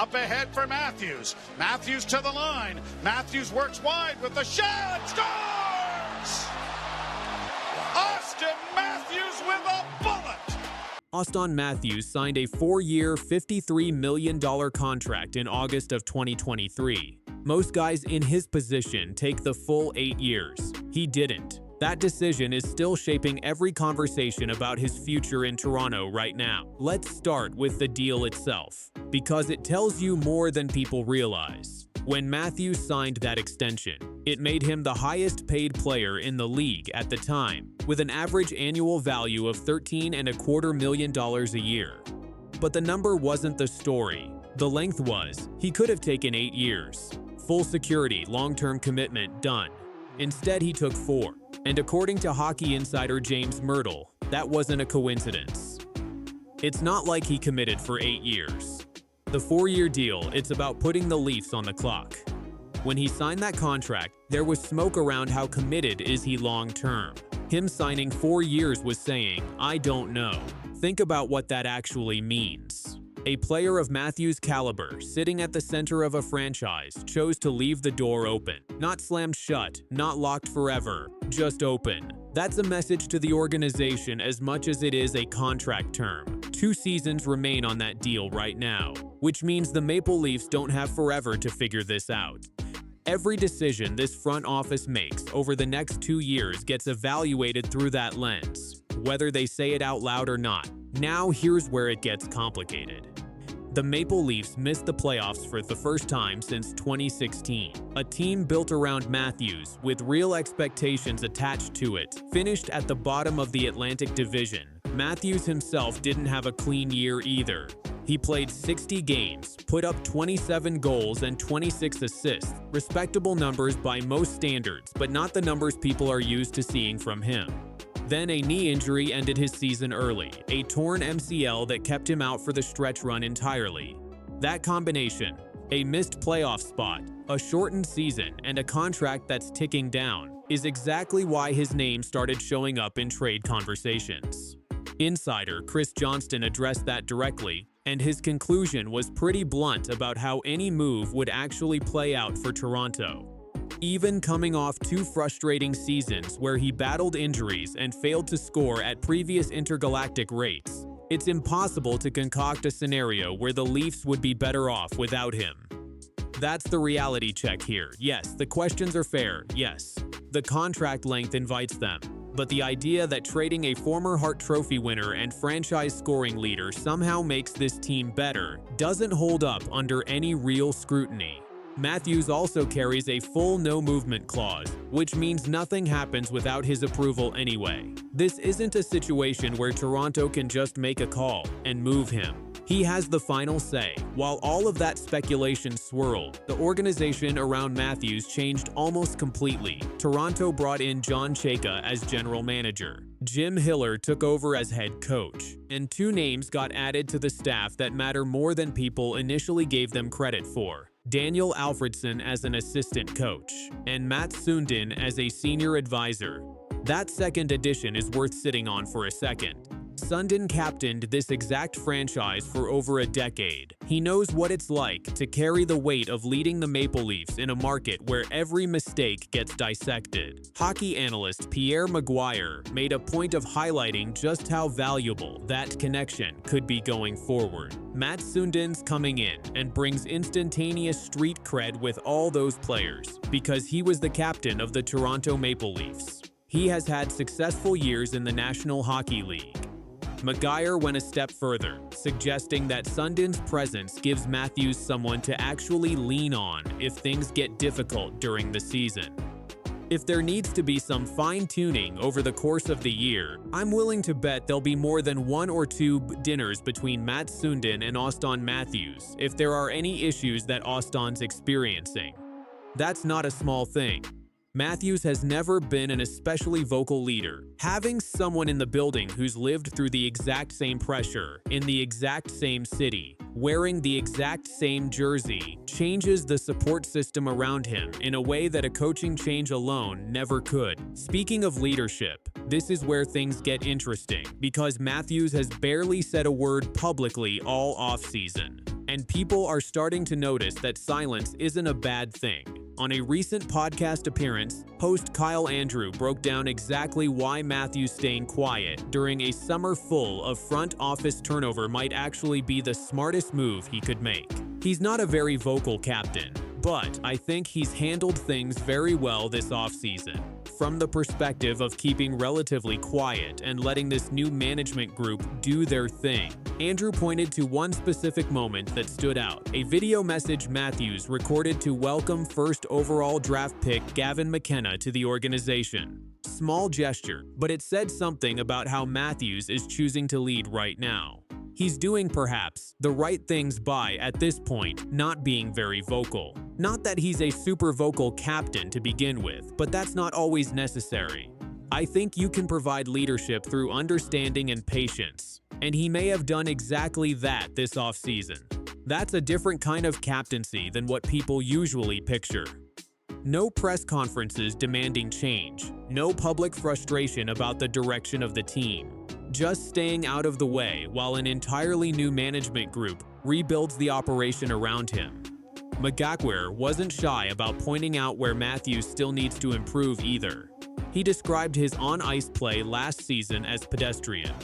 Up ahead for Matthews. Matthews to the line. Matthews works wide with the shot. Scores! Auston Matthews with a bullet. Auston Matthews signed a 4-year, $53 million contract in August of 2023. Most guys in his position take the full 8 years. He didn't. That decision is still shaping every conversation about his future in Toronto right now. Let's start with the deal itself, because it tells you more than people realize. When Matthews signed that extension, it made him the highest-paid player in the league at the time, with an average annual value of $13.25 million a year. But the number wasn't the story. The length was. He could have taken 8 years. Full security, long-term commitment, done. Instead, he took 4. And according to hockey insider James Mirtle, that wasn't a coincidence. It's not like he committed for 8 years. The 4-year deal, it's about putting the Leafs on the clock. When he signed that contract, there was smoke around how committed is he long-term. Him signing 4 years was saying, I don't know. Think about what that actually means. A player of Matthews' caliber, sitting at the center of a franchise, chose to leave the door open. Not slammed shut, not locked forever, just open. That's a message to the organization as much as it is a contract term. 2 seasons remain on that deal right now, which means the Maple Leafs don't have forever to figure this out. Every decision this front office makes over the next 2 years gets evaluated through that lens, whether they say it out loud or not. Now here's where it gets complicated. The Maple Leafs missed the playoffs for the first time since 2016. A team built around Matthews, with real expectations attached to it, finished at the bottom of the Atlantic Division. Matthews himself didn't have a clean year either. He played 60 games, put up 27 goals and 26 assists, respectable numbers by most standards, but not the numbers people are used to seeing from him. Then a knee injury ended his season early, a torn MCL that kept him out for the stretch run entirely. That combination, a missed playoff spot, a shortened season, and a contract that's ticking down, is exactly why his name started showing up in trade conversations. Insider Chris Johnston addressed that directly, and his conclusion was pretty blunt about how any move would actually play out for Toronto. Even coming off 2 frustrating seasons where he battled injuries and failed to score at previous intergalactic rates, it's impossible to concoct a scenario where the Leafs would be better off without him. That's the reality check here. Yes, the questions are fair. Yes, the contract length invites them. But the idea that trading a former Hart Trophy winner and franchise scoring leader somehow makes this team better doesn't hold up under any real scrutiny. Matthews also carries a full no-movement clause, which means nothing happens without his approval anyway. This isn't a situation where Toronto can just make a call and move him. He has the final say. While all of that speculation swirled, the organization around Matthews changed almost completely. Toronto brought in John Chayka as general manager. Jim Hiller took over as head coach, and 2 names got added to the staff that matter more than people initially gave them credit for. Daniel Alfredsson as an assistant coach, and Matt Sundin as a senior advisor. That second addition is worth sitting on for a second. Sundin captained this exact franchise for over a decade. He knows what it's like to carry the weight of leading the Maple Leafs in a market where every mistake gets dissected. Hockey analyst Pierre Maguire made a point of highlighting just how valuable that connection could be going forward. Matt Sundin's coming in and brings instantaneous street cred with all those players because he was the captain of the Toronto Maple Leafs. He has had successful years in the National Hockey League. Maguire went a step further, suggesting that Sundin's presence gives Matthews someone to actually lean on if things get difficult during the season. If there needs to be some fine-tuning over the course of the year, I'm willing to bet there'll be more than 1 or 2 dinners between Matt Sundin and Auston Matthews if there are any issues that Auston's experiencing. That's not a small thing. Matthews has never been an especially vocal leader. Having someone in the building who's lived through the exact same pressure, in the exact same city, wearing the exact same jersey, changes the support system around him in a way that a coaching change alone never could. Speaking of leadership, this is where things get interesting, because Matthews has barely said a word publicly all offseason. And people are starting to notice that silence isn't a bad thing. On a recent podcast appearance, host Kyle Andrew broke down exactly why Matthews staying quiet during a summer full of front office turnover might actually be the smartest move he could make. He's not a very vocal captain, but I think he's handled things very well this offseason. From the perspective of keeping relatively quiet and letting this new management group do their thing. Andrew pointed to one specific moment that stood out, a video message Matthews recorded to welcome first overall draft pick Gavin McKenna to the organization. Small gesture, but it said something about how Matthews is choosing to lead right now. He's doing, perhaps, the right things by, at this point, not being very vocal. Not that he's a super vocal captain to begin with, but that's not always necessary. I think you can provide leadership through understanding and patience, and he may have done exactly that this offseason. That's a different kind of captaincy than what people usually picture. No press conferences demanding change, no public frustration about the direction of the team. Just staying out of the way while an entirely new management group rebuilds the operation around him. McGuire wasn't shy about pointing out where Matthews still needs to improve either. He described his on-ice play last season as pedestrian,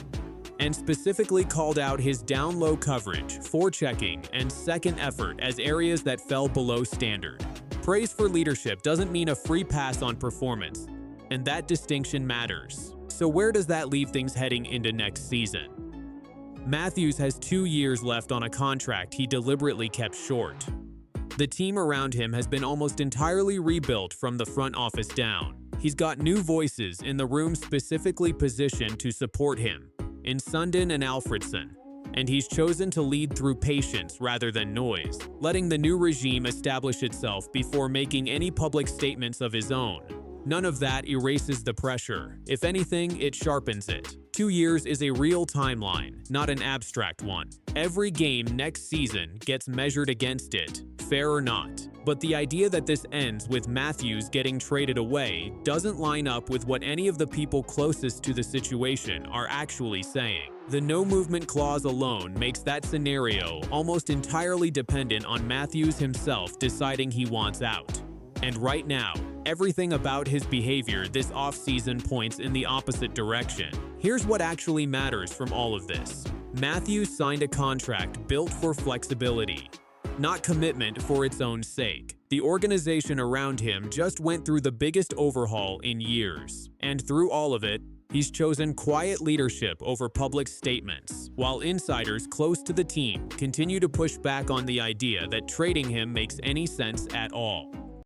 and specifically called out his down-low coverage, forechecking, and second effort as areas that fell below standard. Praise for leadership doesn't mean a free pass on performance, and that distinction matters. So where does that leave things heading into next season? Matthews has 2 years left on a contract he deliberately kept short. The team around him has been almost entirely rebuilt from the front office down. He's got new voices in the room specifically positioned to support him, in Sundin and Alfredsson, and he's chosen to lead through patience rather than noise, letting the new regime establish itself before making any public statements of his own. None of that erases the pressure. If anything, it sharpens it. 2 years is a real timeline, not an abstract one. Every game next season gets measured against it, fair or not. But the idea that this ends with Matthews getting traded away doesn't line up with what any of the people closest to the situation are actually saying. The no movement clause alone makes that scenario almost entirely dependent on Matthews himself deciding he wants out. And right now, everything about his behavior this offseason points in the opposite direction. Here's what actually matters from all of this. Matthews signed a contract built for flexibility, not commitment for its own sake. The organization around him just went through the biggest overhaul in years, and through all of it, he's chosen quiet leadership over public statements, while insiders close to the team continue to push back on the idea that trading him makes any sense at all.